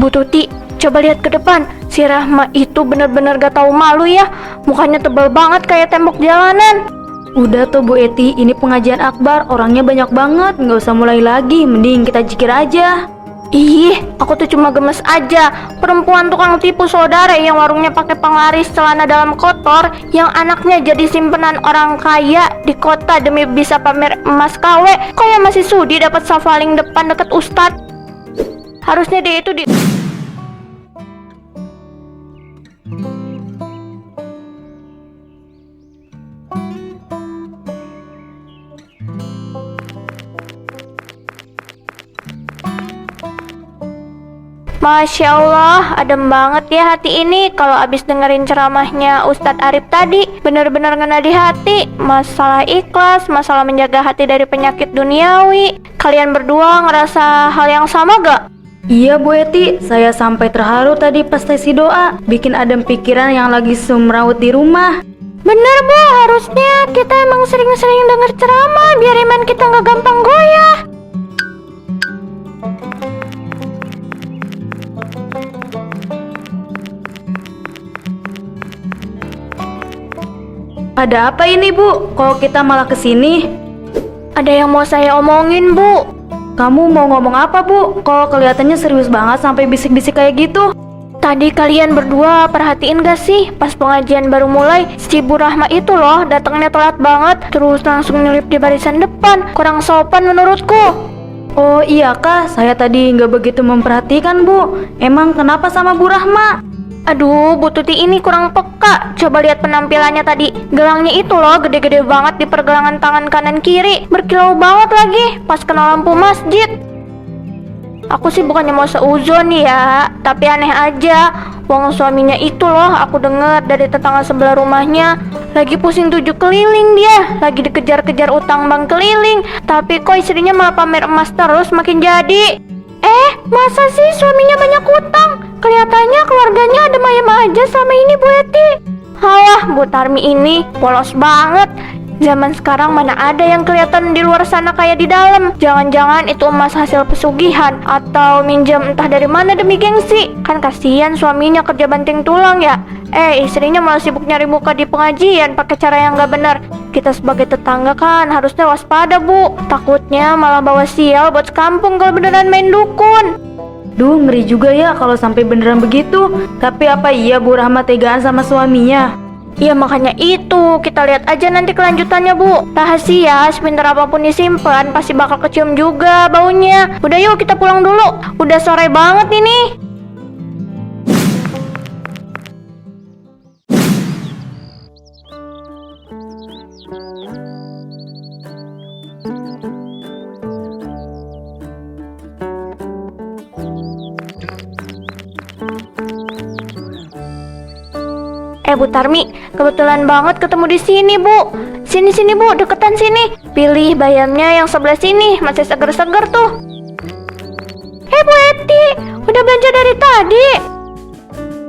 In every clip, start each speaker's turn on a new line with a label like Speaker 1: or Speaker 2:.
Speaker 1: Bu Tuti, coba lihat ke depan. Si Rahma itu bener-bener gak tahu malu ya. Mukanya tebal banget kayak tembok jalanan.
Speaker 2: Udah tuh Bu Eti, ini pengajian akbar, orangnya banyak banget, nggak usah mulai lagi, mending kita zikir aja.
Speaker 1: Ih, aku tuh cuma gemes aja. Perempuan tukang tipu saudara yang warungnya pakai penglaris celana dalam kotor, yang anaknya jadi simpenan orang kaya di kota demi bisa pamer emas KW, kok ya masih sudi dapat safaling depan deket ustadz. Harusnya dia itu di... Masya Allah, adem banget ya hati ini kalau abis dengerin ceramahnya Ustadz Arif tadi. Bener-bener ngena di hati. Masalah ikhlas, masalah menjaga hati dari penyakit duniawi. Kalian berdua ngerasa hal yang sama gak?
Speaker 2: Iya Bu Eti, saya sampai terharu tadi pas sesi doa, bikin adem pikiran yang lagi sumrawut di rumah.
Speaker 1: Bener Bu, harusnya kita emang sering-sering denger ceramah biar iman kita gak gampang goyah.
Speaker 2: Ada apa ini Bu? Kok kita malah kesini?
Speaker 1: Ada yang mau saya omongin Bu.
Speaker 2: Kamu mau ngomong apa Bu? Kok kelihatannya serius banget sampai bisik-bisik kayak gitu?
Speaker 1: Tadi kalian berdua perhatiin gak sih pas pengajian baru mulai, si Bu Rahma itu loh datangnya telat banget, terus langsung nyelip di barisan depan. Kurang sopan menurutku.
Speaker 2: Oh iya Kak, saya tadi nggak begitu memperhatikan Bu. Emang kenapa sama Bu Rahma?
Speaker 1: Aduh, Bu Tuti ini kurang peka. Coba lihat penampilannya tadi. Gelangnya itu loh gede-gede banget di pergelangan tangan kanan kiri. Berkilau banget lagi pas kena lampu masjid. Aku sih bukannya mau seuzon ya, tapi aneh aja. Wong suaminya itu loh aku denger dari tetangga sebelah rumahnya lagi pusing 7 keliling dia, lagi dikejar-kejar utang bank keliling. Tapi kok istrinya malah pamer emas terus makin jadi. Masa sih suaminya banyak utang? Kelihatannya keluarganya adem ayem aja selama ini Bu Eti. Halah, Bu Tarmi ini polos banget. Zaman sekarang mana ada yang kelihatan di luar sana kayak di dalam. Jangan-jangan itu emas hasil pesugihan atau minjam entah dari mana demi gengsi. Kan kasihan suaminya kerja banting tulang ya. Istrinya malah sibuk nyari muka di pengajian pakai cara yang gak benar. Kita sebagai tetangga kan harusnya waspada Bu. Takutnya malah bawa sial buat sekampung kalau beneran main dukun.
Speaker 2: Duh, ngeri juga ya kalau sampai beneran begitu. Tapi apa iya Bu Rahma tegaan sama suaminya?
Speaker 1: Ya makanya itu, kita lihat aja nanti kelanjutannya Bu. Rahasia, sepintar apapun disimpan pasti bakal kecium juga baunya. Udah yuk kita pulang dulu, udah sore banget ini. Bu Tarmi, kebetulan banget ketemu di sini Bu. Sini Bu, deketan sini. Pilih bayamnya yang sebelah sini, masih seger-seger tuh. Bu Eti, udah belanja dari tadi?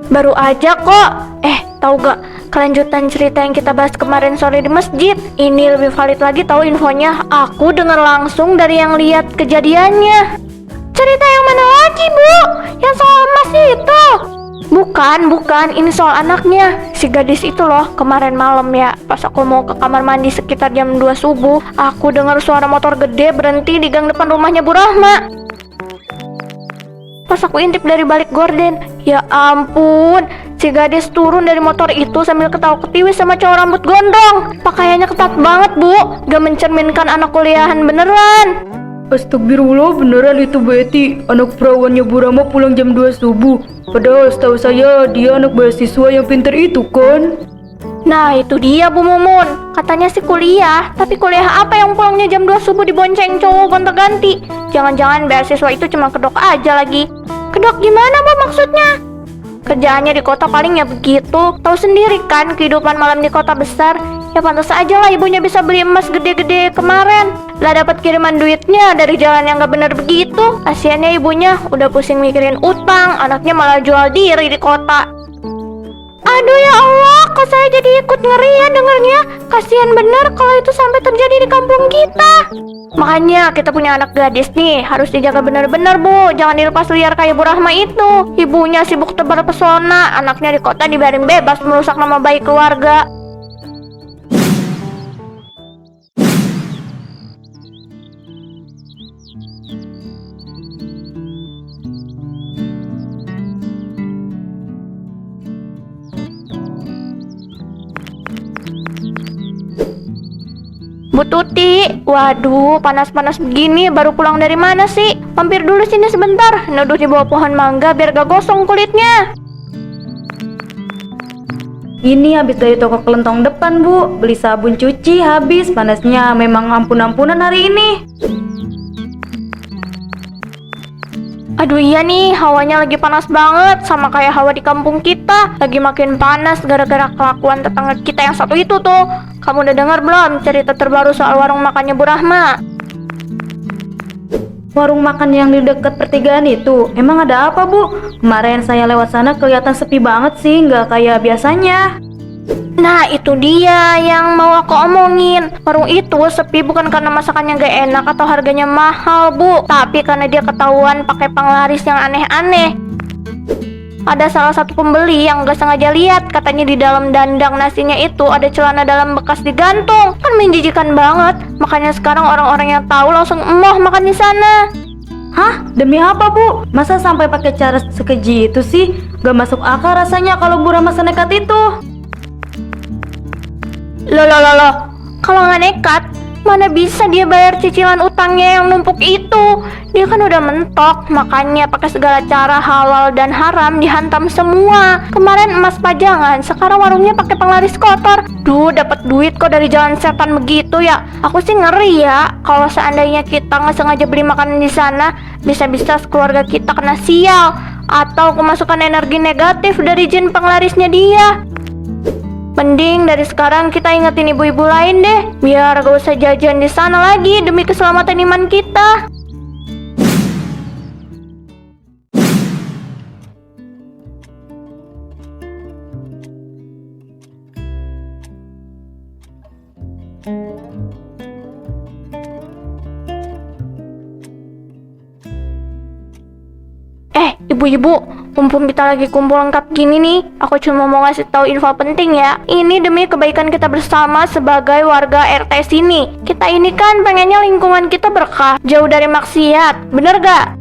Speaker 1: Baru aja kok. Tahu gak kelanjutan cerita yang kita bahas kemarin sore di masjid? Ini lebih valid lagi tahu infonya. Aku dengar langsung dari yang lihat kejadiannya. Cerita yang mana lagi Bu? Yang soal emas itu? Bukan, ini soal anaknya. Si gadis itu loh, kemarin malam ya, pas aku mau ke kamar mandi sekitar jam 2 subuh, aku dengar suara motor gede berhenti di gang depan rumahnya Bu Rahma. Pas aku intip dari balik gorden, ya ampun, si gadis turun dari motor itu sambil ketawa-ketiwi sama cowok rambut gondrong. Pakaiannya ketat banget Bu, gak mencerminkan anak kuliahan beneran.
Speaker 2: Astagfirullah, beneran itu Bu Eti. Anak perawannya Bu Rahma pulang jam 2 subuh. Padahal setahu saya dia anak beasiswa yang pintar itu kan.
Speaker 1: Nah itu dia Bu Mumun. Katanya sih kuliah, tapi kuliah apa yang pulangnya jam 2 subuh dibonceng cowok gonta-ganti? Jangan-jangan beasiswa itu cuma kedok aja lagi. Kedok gimana Bu maksudnya? Kerjaannya di kota paling ya begitu. Tahu sendiri kan kehidupan malam di kota besar. Ya pantas aja lah ibunya bisa beli emas gede-gede kemarin. Lah dapat kiriman duitnya dari jalan yang gak bener begitu. Kasiannya ibunya udah pusing mikirin utang, anaknya malah jual diri di kota. Aduh ya Allah, kok saya jadi ikut ngeri ya dengernya. Kasihan bener kalau itu sampai terjadi di kampung kita. Makanya kita punya anak gadis nih, harus dijaga bener-bener Bu. Jangan dilepas liar kayak Bu Rahma itu. Ibunya sibuk tebar pesona, anaknya di kota dibiarin bebas merusak nama baik keluarga. Bu Tuti, waduh panas-panas begini baru pulang dari mana sih? Mampir dulu sini sebentar, neduh di bawah pohon mangga biar gak gosong kulitnya.
Speaker 2: Ini habis dari toko kelentong depan Bu, beli sabun cuci habis, panasnya memang ampun-ampunan hari ini.
Speaker 1: Aduh iya nih, hawanya lagi panas banget, sama kayak hawa di kampung kita. Lagi makin panas gara-gara kelakuan tetangga kita yang satu itu tuh. Kamu udah dengar belum cerita terbaru soal warung makannya Bu Rahma?
Speaker 2: Warung makan yang di dekat pertigaan itu, emang ada apa Bu? Kemarin saya lewat sana kelihatan sepi banget sih, nggak kayak biasanya.
Speaker 1: Nah itu dia yang mau aku omongin. Warung itu sepi bukan karena masakannya gak enak atau harganya mahal Bu, tapi karena dia ketahuan pakai penglaris yang aneh-aneh. Ada salah satu pembeli yang gak sengaja lihat, katanya di dalam dandang nasinya itu ada celana dalam bekas digantung. Kan menjijikan banget. Makanya sekarang orang-orang yang tahu langsung emoh makan di sana.
Speaker 2: Hah? Demi apa Bu? Masa sampai pakai cara sekeji itu sih? Gak masuk akal rasanya kalau Bu Rahma senekat itu.
Speaker 1: Loh, kalau nggak nekat, mana bisa dia bayar cicilan utangnya yang numpuk itu? Dia kan udah mentok, makanya pakai segala cara halal dan haram dihantam semua. Kemarin emas pajangan, sekarang warungnya pakai penglaris kotor. Duh, dapat duit kok dari jalan setan begitu ya. Aku sih ngeri ya, kalau seandainya kita nggak sengaja beli makanan di sana, bisa-bisa keluarga kita kena sial atau kemasukan energi negatif dari jin penglarisnya dia. Mending dari sekarang kita ingetin ibu-ibu lain deh, biar gak usah jajan di sana lagi demi keselamatan iman kita. Ibu-ibu, mumpung kita lagi kumpul lengkap gini nih, aku cuma mau ngasih tahu info penting ya. Ini demi kebaikan kita bersama sebagai warga RT sini. Kita ini kan pengennya lingkungan kita berkah, jauh dari maksiat, bener gak?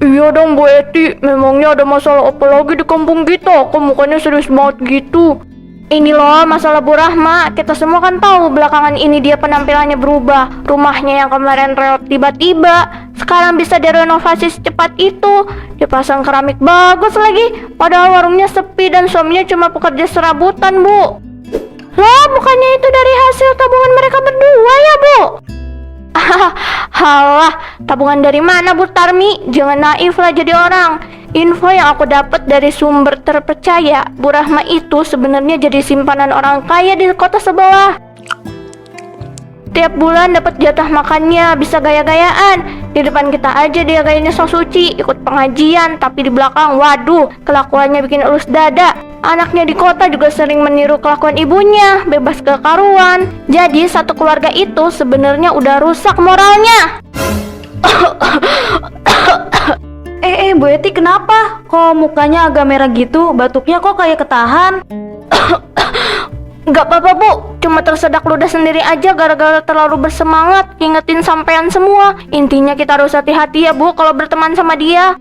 Speaker 1: Iya dong Bu Eti, memangnya ada masalah apa lagi di kampung kita? Kok mukanya serius banget gitu? Ini loh masalah Bu Rahma, kita semua kan tahu belakangan ini dia penampilannya berubah. Rumahnya yang kemarin reot tiba-tiba, sekarang bisa direnovasi secepat itu. Dipasang keramik bagus lagi, padahal warungnya sepi dan suaminya cuma pekerja serabutan Bu. Loh, bukannya itu dari hasil tabungan mereka berdua ya Bu? Halah, tabungan dari mana Bu Tarmi? Jangan naif lah jadi orang. Info yang aku dapat dari sumber terpercaya, Bu Rahma itu sebenarnya jadi simpanan orang kaya di kota sebelah. Tiap bulan dapat jatah makannya, bisa gaya-gayaan. Di depan kita aja dia gayanya so suci, ikut pengajian, tapi di belakang, waduh, kelakuannya bikin elus dada. Anaknya di kota juga sering meniru kelakuan ibunya, bebas kekaruan. Jadi satu keluarga itu sebenarnya udah rusak moralnya.
Speaker 2: Bu Eti kenapa? Kok mukanya agak merah gitu? Batuknya kok kayak ketahan?
Speaker 1: Gak apa-apa Bu, cuma tersedak ludah sendiri aja gara-gara terlalu bersemangat ngingetin sampean semua. Intinya kita harus hati-hati ya Bu kalau berteman sama dia.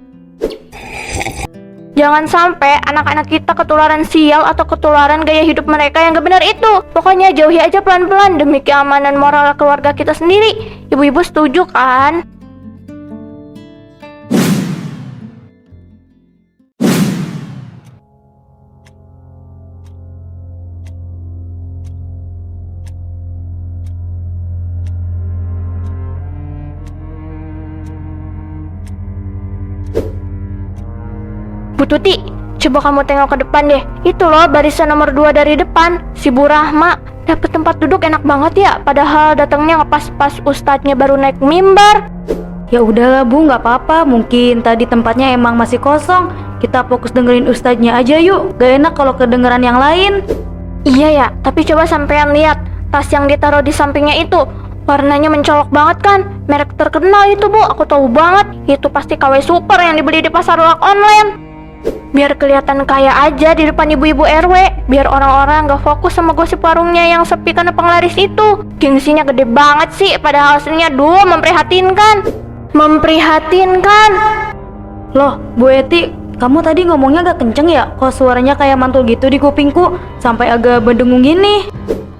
Speaker 1: Jangan sampai anak-anak kita ketularan sial atau ketularan gaya hidup mereka yang gak benar itu. Pokoknya jauhi aja pelan-pelan demi keamanan moral keluarga kita sendiri. Ibu-ibu setuju kan? Bu Tuti, coba kamu tengok ke depan deh. Itu loh barisan nomor 2 dari depan, si Bu Rahma. Dapat tempat duduk enak banget ya, padahal datangnya ngepas-pas ustadznya baru naik mimbar.
Speaker 2: Ya udahlah Bu, nggak apa-apa. Mungkin tadi tempatnya emang masih kosong. kita fokus dengerin ustadznya aja yuk. Gak enak kalau kedengeran yang lain.
Speaker 1: Iya ya, tapi coba sampean lihat tas yang ditaruh di sampingnya itu. Warnanya mencolok banget kan? Merek terkenal itu bu, aku tahu banget. Itu pasti KW Super yang dibeli di pasar loak online. Biar kelihatan kaya aja di depan ibu-ibu RW. Biar orang-orang gak fokus sama gosip warungnya yang sepi karena penglaris itu. Gengsinya gede banget sih, padahal hasilnya memprihatinkan. Memprihatinkan.
Speaker 2: Loh, Bu Eti, kamu tadi ngomongnya agak kenceng ya? Kok suaranya kayak mantul gitu di kupingku, sampai agak berdengung gini?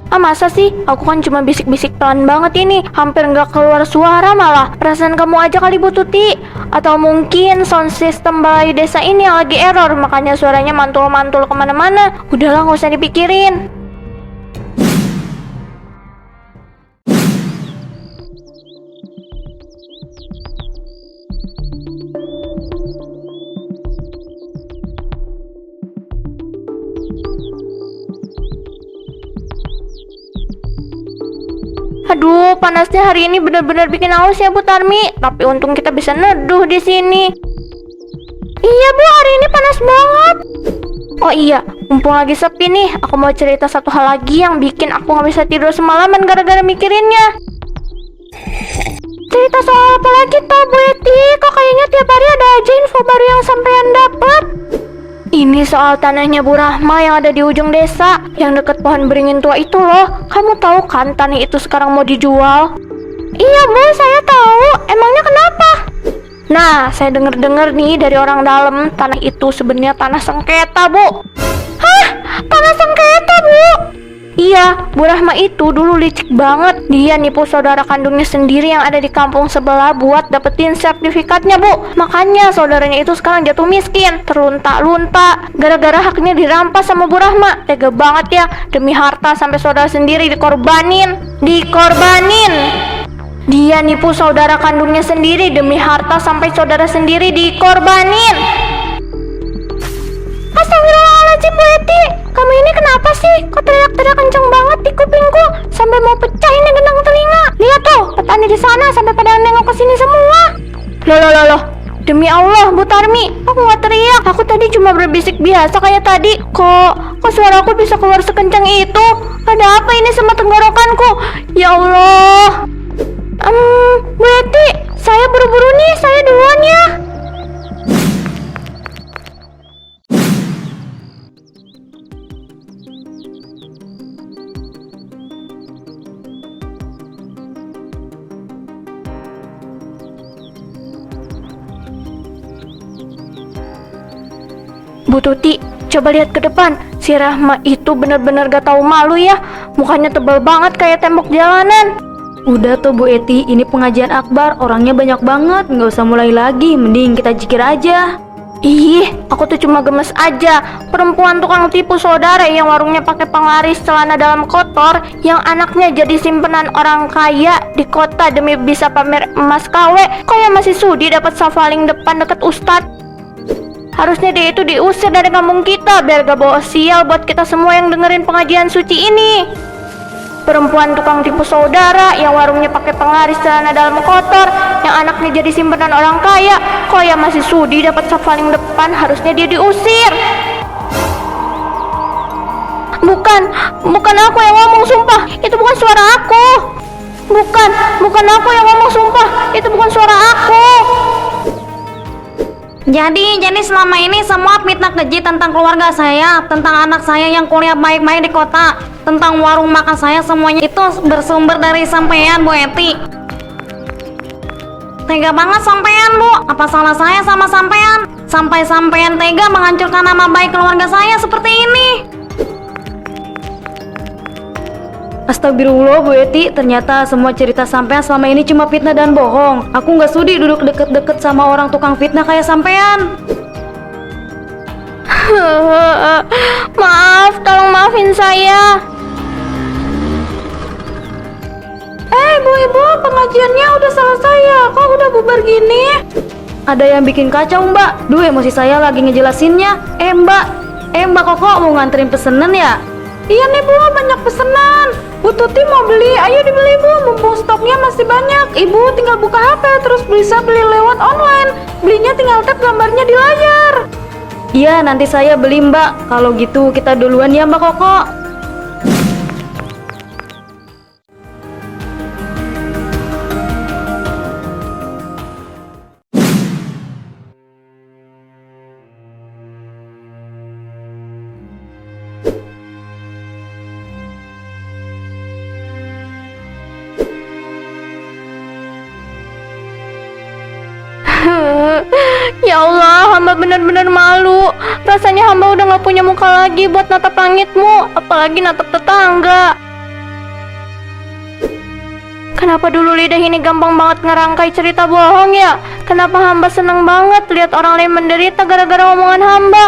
Speaker 1: Ah masa sih? Aku kan cuma bisik-bisik pelan banget ini. Hampir nggak keluar suara malah. Perasaan kamu aja kali Bu Tuti. Atau mungkin sound system balai desa ini yang lagi error, makanya suaranya mantul-mantul kemana-mana. Udahlah nggak usah dipikirin. Aduh, panasnya hari ini benar-benar bikin haus ya Bu Tarmi. Tapi untung kita bisa neduh di sini. Iya Bu, hari ini panas banget. Oh iya, mumpung lagi sepi nih, aku mau cerita satu hal lagi yang bikin aku nggak bisa tidur semalaman gara-gara mikirinnya. Cerita soal apa lagi toh Bu Eti? Kok kayaknya tiap hari ada aja info baru yang sampean dapat? Ini soal tanahnya Bu Rahma yang ada di ujung desa, yang deket pohon beringin tua itu loh. Kamu tahu kan tanah itu sekarang mau dijual? Iya Bu, saya tahu. Emangnya kenapa? Nah, saya dengar-dengar nih dari orang dalam, tanah itu sebenarnya tanah sengketa Bu. Hah? Tanah sengketa Bu? Iya, Bu Rahma itu dulu licik banget. Dia nipu saudara kandungnya sendiri yang ada di kampung sebelah buat dapetin sertifikatnya Bu. Makanya saudaranya itu sekarang jatuh miskin, terlunta-lunta gara-gara haknya dirampas sama Bu Rahma. Tega banget ya, demi harta sampai saudara sendiri dikorbanin. Dia nipu saudara kandungnya sendiri demi harta sampai saudara sendiri dikorbanin. Astagfirullahaladzim Bu Eti, kamu ini kenapa sih? Kok teriak-teriak kenceng banget di kupingku sampai mau pecah ini gendang telinga. Lihat tuh, petani di sana sampai pada nengok ke sini semua. Loh. Demi Allah Bu Tarmi, aku nggak teriak. Aku tadi cuma berbisik biasa kayak tadi. Kok suara aku bisa keluar sekencang itu? Ada apa ini sama tenggorokanku? Ya Allah. Bu Eti, saya buru-buru nih, saya duluan ya. Bu Tuti, coba lihat ke depan. Si Rahma itu benar-benar gak tahu malu ya. Mukanya tebal banget kayak tembok jalanan.
Speaker 2: Udah tuh Bu Eti, ini pengajian akbar, orangnya banyak banget, nggak usah mulai lagi, mending kita zikir aja.
Speaker 1: Ih, aku tuh cuma gemes aja. Perempuan tukang tipu saudara yang warungnya pakai penglaris celana dalam kotor, yang anaknya jadi simpenan orang kaya di kota demi bisa pamer emas KW, kayak masih sudi dapat safaling depan deket ustadz. Harusnya dia itu diusir dari kampung kita biar gak bawa sial buat kita semua yang dengerin pengajian suci ini. Perempuan tukang tipu saudara yang warungnya pakai penglaris celana dalam kotor, yang anaknya jadi simpenan orang kaya, kok ya masih sudi dapat safaling depan, harusnya dia diusir. Bukan aku yang ngomong, sumpah. Itu bukan suara aku. Bukan aku yang ngomong, sumpah. Itu bukan suara aku.
Speaker 3: Jadi selama ini semua fitnah keji tentang keluarga saya, tentang anak saya yang kuliah baik-baik di kota, tentang warung makan saya, semuanya itu bersumber dari sampean Bu Eti. Tega banget sampean Bu, apa salah saya sama sampean? Sampai sampean tega menghancurkan nama baik keluarga saya seperti ini.
Speaker 2: Astagfirullah Bu Eti, ternyata semua cerita sampean selama ini cuma fitnah dan bohong. Aku nggak sudi duduk deket-deket sama orang tukang fitnah kayak sampean.
Speaker 1: Maaf, tolong maafin saya.
Speaker 2: Ibu, pengajiannya udah selesai ya? Kok udah bubar gini? Ada yang bikin kacau Mbak. Duh, emosi saya lagi ngejelasinnya. Mbak Koko mau nganterin pesenan ya? Iya nih Bu, banyak pesenan. Bu Tuti mau beli, ayo dibeli Bu, mumpung stoknya masih banyak. Ibu tinggal buka HP, terus bisa beli lewat online. Belinya tinggal tap gambarnya di layar. Iya, nanti saya beli Mbak. Kalau gitu kita duluan ya Mbak Koko.
Speaker 1: Ya Allah, hamba benar-benar malu. Rasanya hamba udah gak punya muka lagi buat natap langitmu, apalagi natap tetangga. Kenapa dulu lidah ini gampang banget ngerangkai cerita bohong ya? Kenapa hamba seneng banget lihat orang lain menderita gara-gara omongan hamba?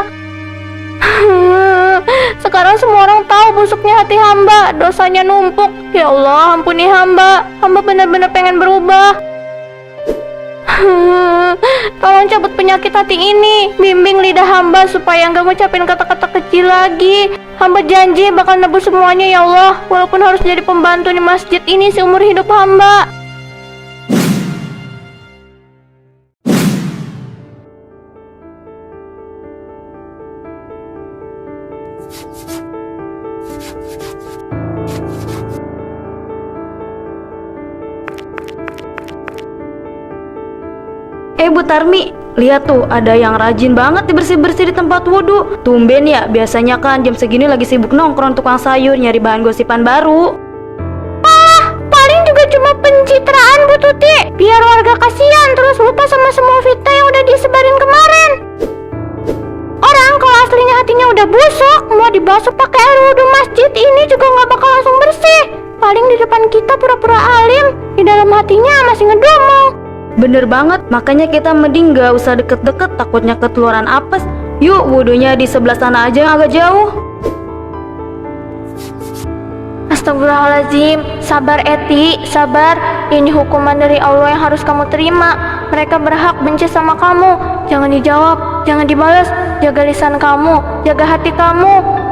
Speaker 1: Sekarang semua orang tahu busuknya hati hamba, dosanya numpuk. Ya Allah, ampuni hamba. Hamba benar-benar pengen berubah. Tolong cabut penyakit hati ini. Bimbing lidah hamba supaya nggak ngucapin kata-kata kecil lagi. Hamba janji bakal nebus semuanya ya Allah, walaupun harus jadi pembantu di masjid ini seumur hidup hamba.
Speaker 2: Bu Tarmi, lihat tuh ada yang rajin banget bersih-bersih di tempat wudhu. Tumben ya, biasanya kan jam segini lagi sibuk nongkrong tukang sayur nyari bahan gosipan baru.
Speaker 1: Paling juga cuma pencitraan Bu Tuti, biar warga kasihan terus lupa sama semua fitnah yang udah disebarin kemarin. Orang kalau aslinya hatinya udah busuk, mau dibasuh pakai air wudhu masjid ini juga nggak bakal langsung bersih. Paling di depan kita pura-pura alim, di dalam hatinya masih ngedumel.
Speaker 2: Bener banget, makanya kita mending gak usah deket-deket, takutnya ketularan apes. Yuk wudhunya di sebelah sana aja yang agak jauh.
Speaker 1: Astagfirullahaladzim, sabar Eti, sabar. Ini hukuman dari Allah yang harus kamu terima. Mereka berhak benci sama kamu. Jangan dijawab, jangan dibalas. Jaga lisan kamu, jaga hati kamu.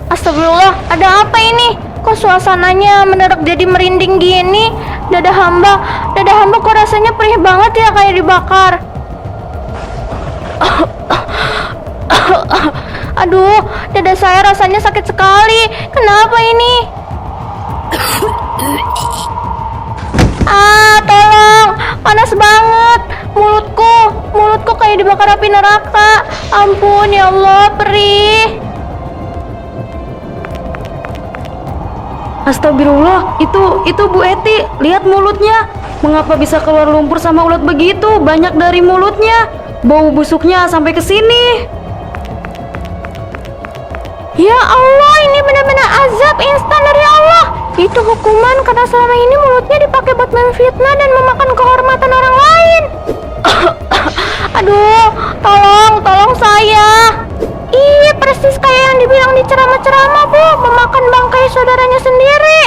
Speaker 1: Astagfirullah, ada apa ini? Kok suasananya mendadak jadi merinding gini? Dada hamba kok rasanya perih banget ya kayak dibakar. Aduh, dada saya rasanya sakit sekali. Kenapa ini? Tolong, panas banget. Mulutku kayak dibakar api neraka. Ampun ya Allah, perih.
Speaker 2: Astagfirullah, itu Bu Eti, lihat mulutnya. Mengapa bisa keluar lumpur sama ulat begitu? Banyak dari mulutnya. Bau busuknya sampai ke sini.
Speaker 1: Ya Allah, ini benar-benar azab instan dari Allah. Itu hukuman karena selama ini mulutnya dipakai buat memfitnah dan memakan kehormatan orang lain. Aduh, tolong saya. Ih, persis kayak yang dibilang di ceramah-ceramah, Bu, memakan bangkai saudaranya sendiri.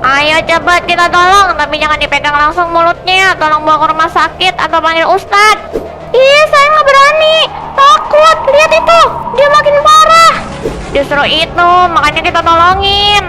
Speaker 1: Ayo cepat kita tolong, tapi jangan dipegang langsung mulutnya. Tolong bawa ke rumah sakit atau panggil Ustadz. Ih, saya nggak berani, takut. Lihat itu, dia makin parah. Justru itu, makanya kita tolongin.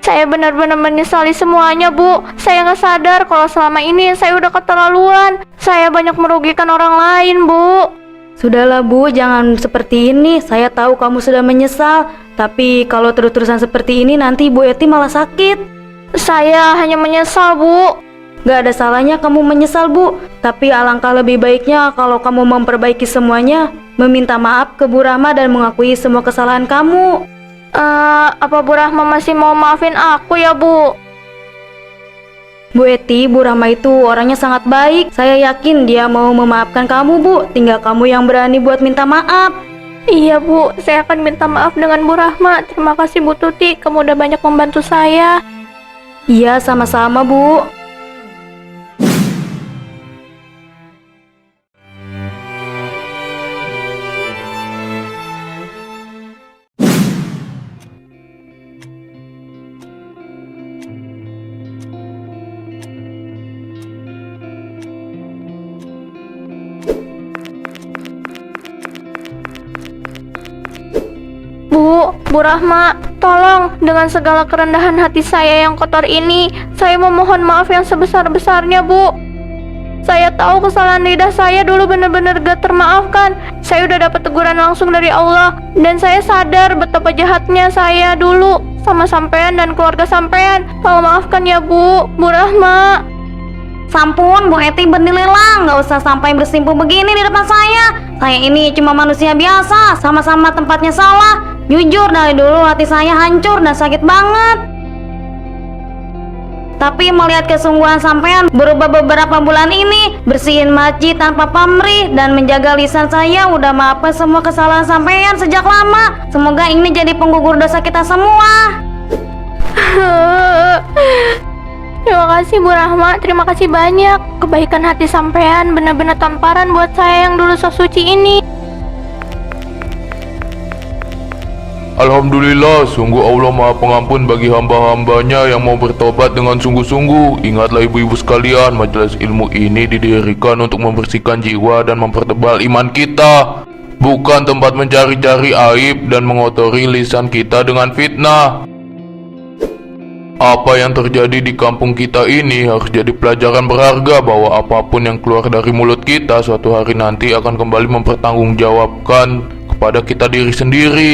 Speaker 1: Saya benar-benar menyesali semuanya, Bu. Saya nggak sadar kalau selama ini saya udah keterlaluan. Saya banyak merugikan orang lain, Bu.
Speaker 2: Sudahlah Bu, jangan seperti ini. Saya tahu kamu sudah menyesal. Tapi kalau terus-terusan seperti ini nanti Bu Eti malah sakit.
Speaker 1: Saya hanya menyesal, Bu.
Speaker 2: Gak ada salahnya kamu menyesal Bu. Tapi alangkah lebih baiknya kalau kamu memperbaiki semuanya, meminta maaf ke Bu Rahma dan mengakui semua kesalahan kamu.
Speaker 1: Apa Bu Rahma masih mau maafin aku ya, Bu?
Speaker 2: Bu Eti, Bu Rahma itu orangnya sangat baik. Saya yakin dia mau memaafkan kamu, Bu. Tinggal kamu yang berani buat minta maaf.
Speaker 1: Iya Bu, saya akan minta maaf dengan Bu Rahma. Terima kasih Bu Tuti, kamu udah banyak membantu saya.
Speaker 2: Iya, sama-sama, Bu.
Speaker 1: Bu Rahma, tolong dengan segala kerendahan hati saya yang kotor ini, saya memohon maaf yang sebesar-besarnya, Bu. Saya tahu kesalahan lidah saya dulu benar-benar gak termaafkan. Saya udah dapat teguran langsung dari Allah, dan saya sadar betapa jahatnya saya dulu sama sampean dan keluarga sampean. Tolong maafkan ya, Bu Rahma.
Speaker 3: Sampun, Bu Eti bernilailah, nggak usah sampai bersimpuh begini di depan saya. Saya ini cuma manusia biasa, sama-sama tempatnya salah. Jujur, dari dulu hati saya hancur dan sakit banget. Tapi melihat kesungguhan sampean berubah beberapa bulan ini, bersihin masjid tanpa pamrih dan menjaga lisan saya, udah maafkan semua kesalahan sampean sejak lama. Semoga ini jadi penggugur dosa kita semua.
Speaker 1: Terima kasih Bu Rahma, terima kasih banyak. Kebaikan hati sampean benar-benar tamparan buat saya yang dulu sok suci ini.
Speaker 4: Alhamdulillah, sungguh Allah Maha Pengampun bagi hamba-hambanya yang mau bertobat dengan sungguh-sungguh. Ingatlah ibu-ibu sekalian, majelis ilmu ini didirikan untuk membersihkan jiwa dan mempertebal iman kita, bukan tempat mencari-cari aib dan mengotori lisan kita dengan fitnah. Apa yang terjadi di kampung kita ini harus jadi pelajaran berharga bahwa apapun yang keluar dari mulut kita suatu hari nanti akan kembali mempertanggungjawabkan kepada kita diri sendiri.